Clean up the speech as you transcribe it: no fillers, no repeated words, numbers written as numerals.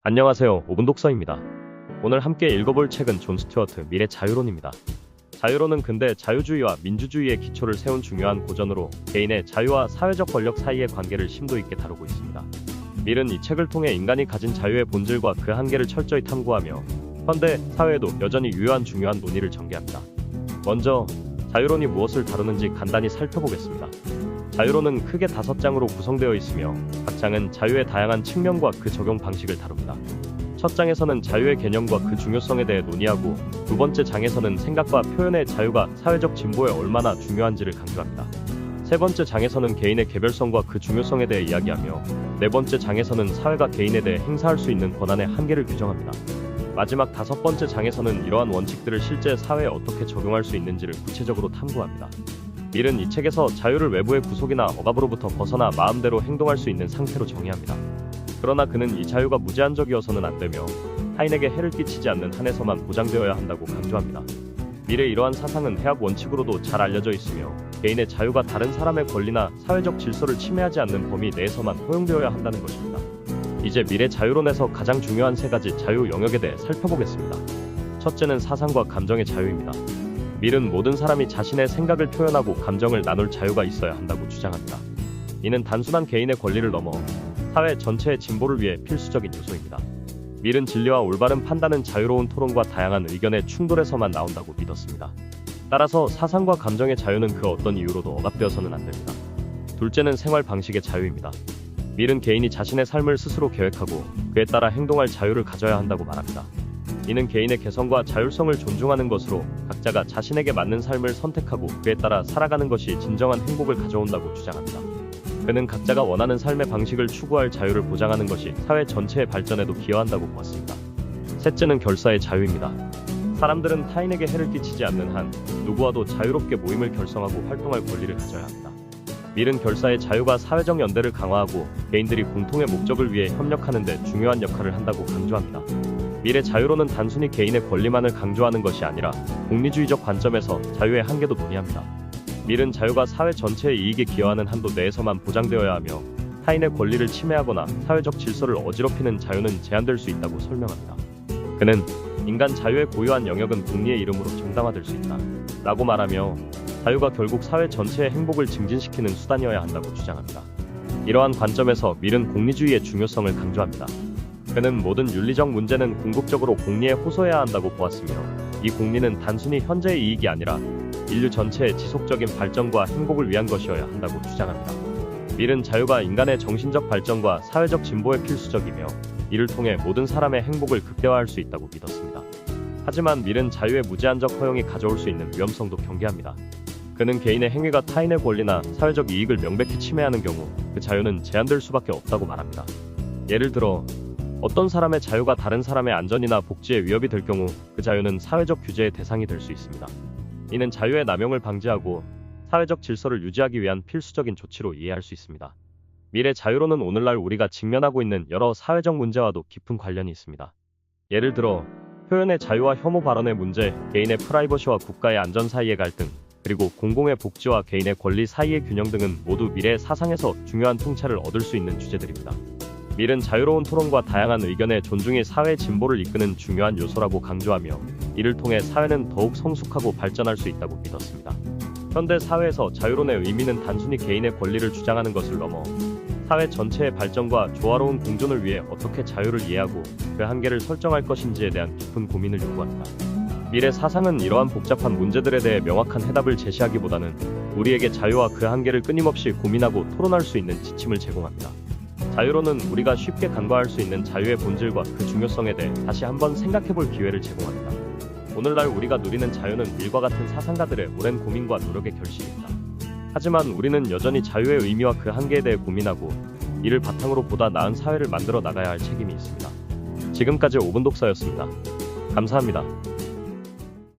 안녕하세요. 오분독서입니다. 오늘 함께 읽어볼 책은 존 스튜어트 미래 자유론입니다. 자유론은 근대 자유주의와 민주주의의 기초를 세운 중요한 고전으로 개인의 자유와 사회적 권력 사이의 관계를 심도 있게 다루고 있습니다. 밀은 이 책을 통해 인간이 가진 자유의 본질과 그 한계를 철저히 탐구하며 현대 사회에도 여전히 유효한 중요한 논의를 전개합니다. 먼저 자유론이 무엇을 다루는지 간단히 살펴보겠습니다. 자유론은 크게 5장으로 구성되어 있으며 각 장은 자유의 다양한 측면과 그 적용 방식을 다룹니다. 첫 장에서는 자유의 개념과 그 중요성에 대해 논의하고 두 번째 장에서는 생각과 표현의 자유가 사회적 진보에 얼마나 중요한지를 강조합니다. 세 번째 장에서는 개인의 개별성과 그 중요성에 대해 이야기하며 네 번째 장에서는 사회가 개인에 대해 행사할 수 있는 권한의 한계를 규정합니다. 마지막 5번째 장에서는 이러한 원칙들을 실제 사회에 어떻게 적용할 수 있는지를 구체적으로 탐구합니다. 밀은 이 책에서 자유를 외부의 구속이나 억압으로부터 벗어나 마음대로 행동할 수 있는 상태로 정의합니다. 그러나 그는 이 자유가 무제한적이어서는 안 되며 타인에게 해를 끼치지 않는 한에서만 보장되어야 한다고 강조합니다. 밀의 이러한 사상은 해학 원칙으로도 잘 알려져 있으며 개인의 자유가 다른 사람의 권리나 사회적 질서를 침해하지 않는 범위 내에서만 허용되어야 한다는 것입니다. 이제 밀의 자유론에서 가장 중요한 3가지 자유 영역에 대해 살펴보겠습니다. 첫째는 사상과 감정의 자유입니다. 밀은 모든 사람이 자신의 생각을 표현하고 감정을 나눌 자유가 있어야 한다고 주장합니다. 이는 단순한 개인의 권리를 넘어 사회 전체의 진보를 위해 필수적인 요소입니다. 밀은 진리와 올바른 판단은 자유로운 토론과 다양한 의견의 충돌에서만 나온다고 믿었습니다. 따라서 사상과 감정의 자유는 그 어떤 이유로도 억압되어서는 안 됩니다. 둘째는 생활 방식의 자유입니다. 밀은 개인이 자신의 삶을 스스로 계획하고 그에 따라 행동할 자유를 가져야 한다고 말합니다. 이는 개인의 개성과 자율성을 존중하는 것으로 각자가 자신에게 맞는 삶을 선택하고 그에 따라 살아가는 것이 진정한 행복을 가져온다고 주장합니다. 그는 각자가 원하는 삶의 방식을 추구할 자유를 보장하는 것이 사회 전체의 발전에도 기여한다고 보았습니다. 셋째는 결사의 자유입니다. 사람들은 타인에게 해를 끼치지 않는 한 누구와도 자유롭게 모임을 결성하고 활동할 권리를 가져야 합니다. 밀은 결사의 자유가 사회적 연대를 강화하고 개인들이 공통의 목적을 위해 협력하는 데 중요한 역할을 한다고 강조합니다. 밀의 자유론은 단순히 개인의 권리만을 강조하는 것이 아니라 공리주의적 관점에서 자유의 한계도 논의합니다. 밀은 자유가 사회 전체의 이익에 기여하는 한도 내에서만 보장되어야 하며 타인의 권리를 침해하거나 사회적 질서를 어지럽히는 자유는 제한될 수 있다고 설명합니다. 그는 인간 자유의 고유한 영역은 공리의 이름으로 정당화될 수 있다 라고 말하며 자유가 결국 사회 전체의 행복을 증진시키는 수단이어야 한다고 주장합니다. 이러한 관점에서 밀은 공리주의의 중요성을 강조합니다. 그는 모든 윤리적 문제는 궁극적으로 공리에 호소해야 한다고 보았으며 이 공리는 단순히 현재의 이익이 아니라 인류 전체의 지속적인 발전과 행복을 위한 것이어야 한다고 주장합니다. 밀은 자유가 인간의 정신적 발전과 사회적 진보에 필수적이며 이를 통해 모든 사람의 행복을 극대화할 수 있다고 믿었습니다. 하지만 밀은 자유의 무제한적 허용이 가져올 수 있는 위험성도 경계합니다. 그는 개인의 행위가 타인의 권리나 사회적 이익을 명백히 침해하는 경우 그 자유는 제한될 수밖에 없다고 말합니다. 예를 들어 어떤 사람의 자유가 다른 사람의 안전이나 복지에 위협이 될 경우 그 자유는 사회적 규제의 대상이 될 수 있습니다. 이는 자유의 남용을 방지하고 사회적 질서를 유지하기 위한 필수적인 조치로 이해할 수 있습니다. 밀의 자유론은 오늘날 우리가 직면하고 있는 여러 사회적 문제와도 깊은 관련이 있습니다. 예를 들어 표현의 자유와 혐오 발언의 문제, 개인의 프라이버시와 국가의 안전 사이의 갈등, 그리고 공공의 복지와 개인의 권리 사이의 균형 등은 모두 밀의 사상에서 중요한 통찰을 얻을 수 있는 주제들입니다. 밀은 자유로운 토론과 다양한 의견의 존중이 사회 진보를 이끄는 중요한 요소라고 강조하며 이를 통해 사회는 더욱 성숙하고 발전할 수 있다고 믿었습니다. 현대 사회에서 자유론의 의미는 단순히 개인의 권리를 주장하는 것을 넘어 사회 전체의 발전과 조화로운 공존을 위해 어떻게 자유를 이해하고 그 한계를 설정할 것인지에 대한 깊은 고민을 요구합니다. 밀의 사상은 이러한 복잡한 문제들에 대해 명확한 해답을 제시하기보다는 우리에게 자유와 그 한계를 끊임없이 고민하고 토론할 수 있는 지침을 제공합니다. 자유론은 우리가 쉽게 간과할 수 있는 자유의 본질과 그 중요성에 대해 다시 한번 생각해볼 기회를 제공합니다. 오늘날 우리가 누리는 자유는 밀과 같은 사상가들의 오랜 고민과 노력의 결실입니다. 하지만 우리는 여전히 자유의 의미와 그 한계에 대해 고민하고 이를 바탕으로 보다 나은 사회를 만들어 나가야 할 책임이 있습니다. 지금까지 오분독서였습니다. 감사합니다.